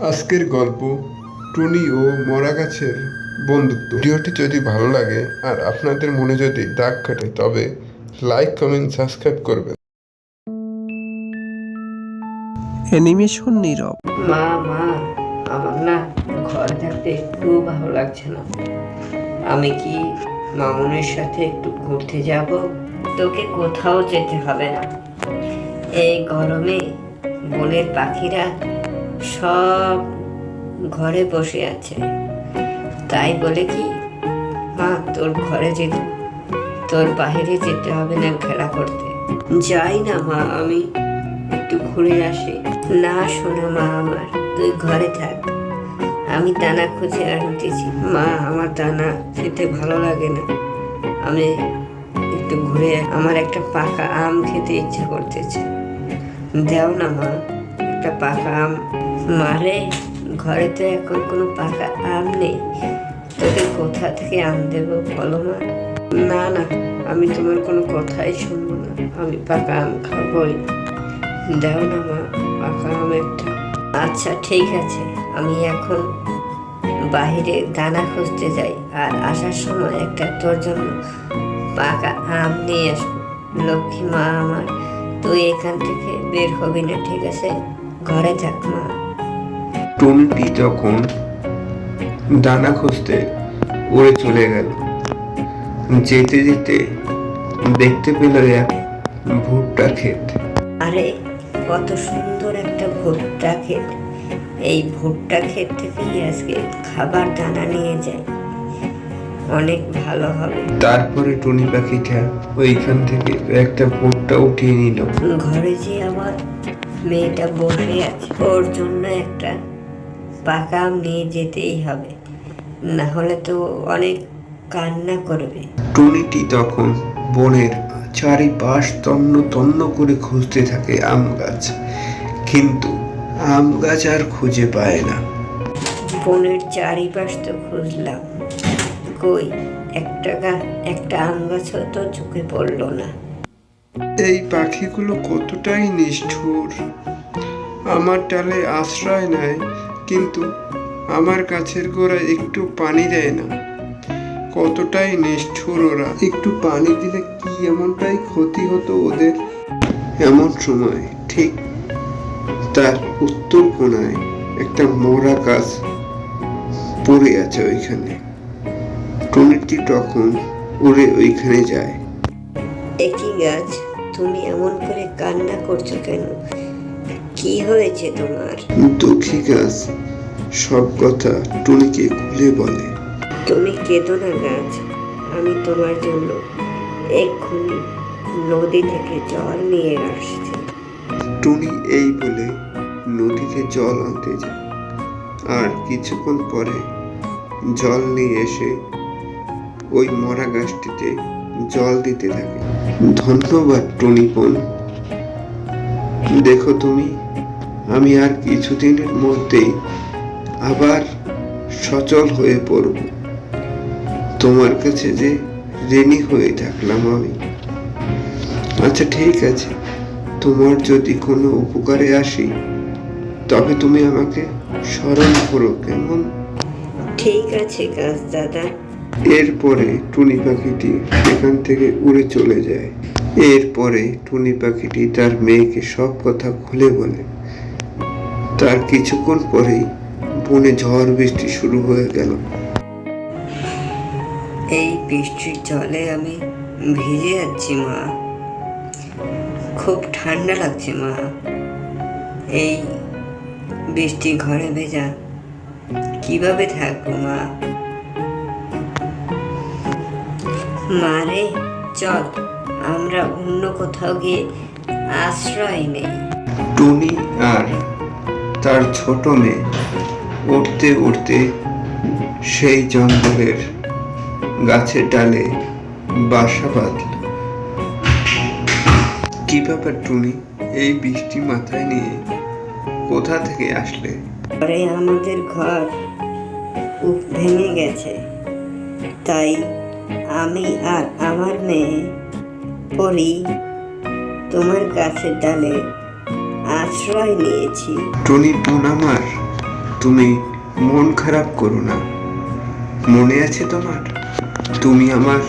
আজকের গল্প টুনি ও মরা গাছের বন্ধুত্ব। ভিডিওটি যদি ভালো লাগে আর আপনাদের মনে যদি দাগ কাটে তবে লাইক, কমেন্ট, সাবস্ক্রাইব করবেন। অ্যানিমেশন নীরব। মা মা আমার না ঘরে থাকতে একটু ভালো লাগছে না। আমি কি মামুনের সাথে একটু ঘুরতে যাব? তোকে কোথাও যেতে হবে না। এই গরমে বনের পাখিরা সব ঘরে বসে আছে, তাই বলে কি মা তোর ঘরে যেতে, তোর বাইরে যেতে হবে না খেলা করতে? যাই না মা, আমি একটু ঘুরে আসি। না শোনো মা আমার, তুই ঘরে থাক, আমি দানা খুঁজে আনতেছি। মা আমার দানা খেতে ভালো লাগে না, আমি একটু ঘুরে, আমার একটা পাকা আম খেতে ইচ্ছা করতেছে। দাও না মা একটা পাকা আম। মারে ঘরে তো এখন কোনো পাকা আম নেই, তোকে কোথা থেকে আম দেবো বলো মা? না না, আমি তোমার কোনো কথাই শুনবো না, আমি পাকা আম খাবোই। দাও না মা পাকা আম একটা। আচ্ছা ঠিক আছে, আমি এখন বাহিরে দানা খুঁজতে যাই, আর আসার সময় একটা তোর জন্য পাকা আম নিয়ে আসবো। লক্ষ্মী মা আমার, তুই এখান থেকে বের হবি না, ঠিক আছে? ঘরে থাক মা। টুনিটি যখন দানা খুঁজতে উড়ে চলে গেল, যেতে যেতে দেখতে পেল এক ভুট্টা ক্ষেত। আরে কত সুন্দর একটা ভুট্টা ক্ষেত! এই ভুট্টা ক্ষেত থেকেই আজকে খাবার দানা নিয়ে যাই, অনেক ভালো হবে। তারপরে টুনি পাখিটা ওইখান থেকে একটা ভুট্টা উঠিয়ে নিল। ঘরে যে আমার মেয়েটা বসে আছে, ওর জন্য একটা পাকা আম নিয়ে যেতেই হবে, না হলে তো অনেক কান্না করবে। টুনিটি তখন বনের চারিপাশ তন্ন তন্ন করে খুঁজতে থাকে আম গাছ, কিন্তু আম গাছ আর খুঁজে পায় না। বনের চারিপাশ তো খুঁজলাম, কই একটা আম গাছও তো চোখে পড়লো না। এই পাখিগুলো কতটাই নিষ্ঠুর, আমার ডালে আশ্রয় নেয় কিন্তু আমার গাছের গোড়ায় একটু পানি দেয় না। কতটাই নিষ্ঠুর ওরা, একটু পানি দিলে কি এমনটাই ক্ষতি হতো ওদের। এমন সময় ঠিক তার উত্তর কোণায় একটা মরা গাছ পড়ে আছে ওইখানে। টুনিটি তখন উড়ে ওইখানে যায়। একই গাছ, তুমি এমন করে কান্না করছো কেন? কি হয়েছে তোমার? দুঃখী গাছ সব কথা টুনিকে খুলে বলে। তুমি কেঁদো না গাছ, আমি তোমার জন্য এক্ষুনি নদী থেকে জল নিয়ে আসছি। টুনি এই বলে নদীতে জল আনতে যায়, আর কিছুক্ষণ পরে জল নিয়ে এসে ওই মরা গাছটিতে জল দিতে থাকে। ধন্যবাদ টুনি বোন, দেখো তুমি, আমি আর কিছুদিনের মধ্যেই আবার সচল হয়ে পড়ব। তোমার কাছে যে ঋণী হয়ে থাকলাম আমি। আচ্ছা ঠিক আছে, তোমার যদি কোনো উপকারে আসি তবে তুমি আমাকে স্মরণ করো, কেমন? ঠিক আছে গাছ দাদা। এরপরে টুনি পাখিটি সেখান থেকে উড়ে চলে যায়। এরপরে টুনি পাখিটি তার মেয়েকে সব কথা খুলে বলে। তার কিছুক্ষণ পরেই বনে ঝড় বৃষ্টি শুরু হয়ে গেল। এই বৃষ্টির জলে আমি ভিজে যাচ্ছি মা, খুব ঠান্ডা লাগছে মা। এই বৃষ্টি ঘরে ভেজা কিভাবে থাকবো মা? মারে চল, আমরা অন্য কোথাও গিয়ে আশ্রয় নেই। টুনি আর তার ছোট মেয়ে উড়তে উড়তে সেই জঙ্গলের গাছের ডালে বাসা বাঁধল। কি ব্যাপার টুনি, এই বৃষ্টি মাথায় নিয়ে কোথা থেকে আসলে? পরে আমাদের ঘর ভেঙে গেছে, তাই আমি আর আমার মেয়ে পরি তোমার গাছের ডালে আশ্রয় নিয়েছি। টুনি বোন আমার, তুমি মন খারাপ করো না। মনে আছে তোমার, তুমি আমার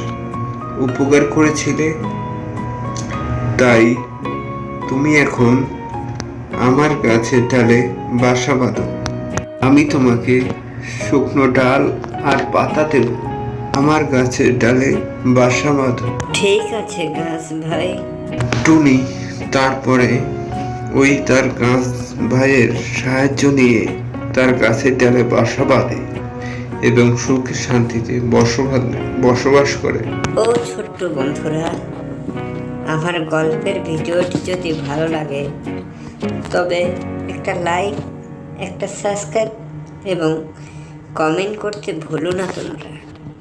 উপকার করেছিলে, তাই তুমি এখন আমার গাছের ডালে বাসা বাঁধো। আমি তোমাকে শুকনো ডাল আর পাতা দেব। আমার গাছের ডালে বাসা বাঁধো। ঠিক আছে গাছ ভাই। টুনি তারপরে ওই তার গাছ ভাইয়ের সাহায্য নিয়ে তার গাছের ডালে বাসা বাঁধে এবং সুখে শান্তিতে বসবাস করে। ও ছোট্ট বন্ধুরা, আমার গল্পের ভিডিওটি যদি ভালো লাগে তবে একটা লাইক, একটা সাবস্ক্রাইব এবং কমেন্ট করতে ভুলো না তোমরা।